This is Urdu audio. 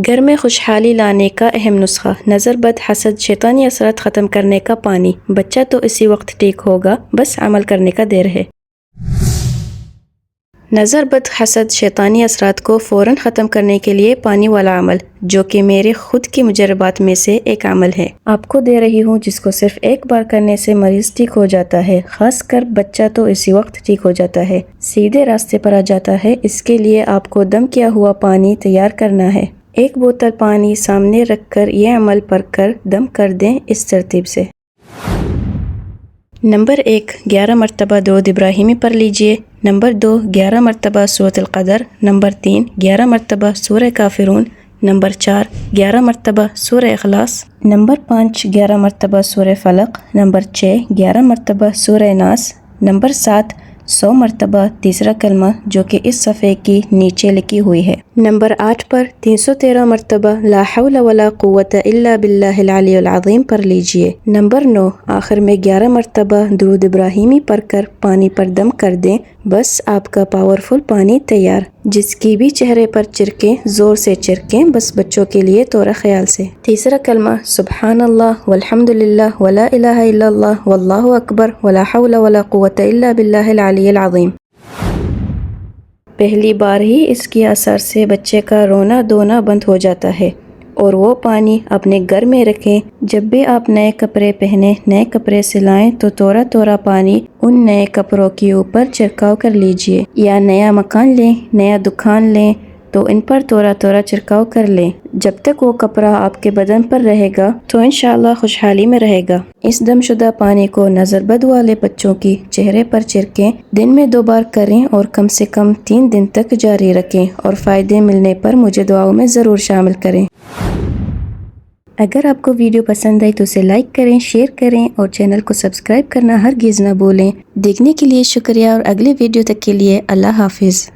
گھر میں خوشحالی لانے کا اہم نسخہ، نظر بد حسد شیطانی اثرات ختم کرنے کا پانی۔ بچہ تو اسی وقت ٹھیک ہوگا، بس عمل کرنے کا دیر ہے۔ نظر بد حسد شیطانی اثرات کو فوراً ختم کرنے کے لیے پانی والا عمل، جو کہ میرے خود کی مجربات میں سے ایک عمل ہے، آپ کو دے رہی ہوں، جس کو صرف ایک بار کرنے سے مریض ٹھیک ہو جاتا ہے، خاص کر بچہ تو اسی وقت ٹھیک ہو جاتا ہے، سیدھے راستے پر آ جاتا ہے۔ اس کے لیے آپ کو دم کیا ہوا پانی تیار کرنا ہے۔ ایک بوتل پانی سامنے رکھ کر یہ عمل پڑھ کر دم کر دیں اس ترتیب سے۔ نمبر 1، 11 مرتبہ درود ابراہیمی پڑھ لیجئے۔ نمبر 2، 11 مرتبہ سورۃ القدر۔ نمبر 3، 11 مرتبہ سورہ کافرون۔ نمبر 4، 11 مرتبہ سورہ اخلاص۔ نمبر 5، 11 مرتبہ سورہ فلق۔ نمبر 6، 11 مرتبہ سورہ ناس۔ نمبر 7، 100 مرتبہ تیسرا کلمہ، جو کہ اس صفحے کی نیچے لکھی ہوئی ہے۔ نمبر 8 پر 313 مرتبہ لا حول ولا قوت الا باللہ العلی العظیم پڑھ لیجئے۔ نمبر 9، آخر میں 11 مرتبہ درود ابراہیمی پڑھ کر پانی پر دم کر دیں، بس آپ کا پاورفل پانی تیار۔ جس کی بھی چہرے پر چرکیں زور سے چرکیں، بس بچوں کے لیے تھوڑا خیال سے۔ تیسرا کلمہ، سبحان اللہ والحمد للہ ولا الہ الا اللہ واللہ اکبر ولا حول ولا قوت الا باللہ العلی العظیم۔ پہلی بار ہی اس کے اثر سے بچے کا رونا دھونا بند ہو جاتا ہے، اور وہ پانی اپنے گھر میں رکھیں۔ جب بھی آپ نئے کپڑے پہنیں، نئے کپڑے سلائیں، تو تھوڑا تھوڑا پانی ان نئے کپڑوں کے اوپر چھڑکاؤ کر لیجئے، یا نیا مکان لیں، نیا دکان لیں تو ان پر تھوڑا تھوڑا چھڑکاؤ کر لیں۔ جب تک وہ کپڑا آپ کے بدن پر رہے گا تو انشاءاللہ خوشحالی میں رہے گا۔ اس دم شدہ پانی کو نظر بد والے بچوں کی چہرے پر چھڑکیں، دن میں 2 بار کریں اور کم سے کم 3 دن تک جاری رکھیں، اور فائدے ملنے پر مجھے دعاؤں میں ضرور شامل کریں۔ اگر آپ کو ویڈیو پسند آئی تو اسے لائک کریں، شیئر کریں اور چینل کو سبسکرائب کرنا ہرگز نہ بھولیں۔ دیکھنے کے لیے شکریہ، اور اگلی ویڈیو تک کے لیے اللہ حافظ۔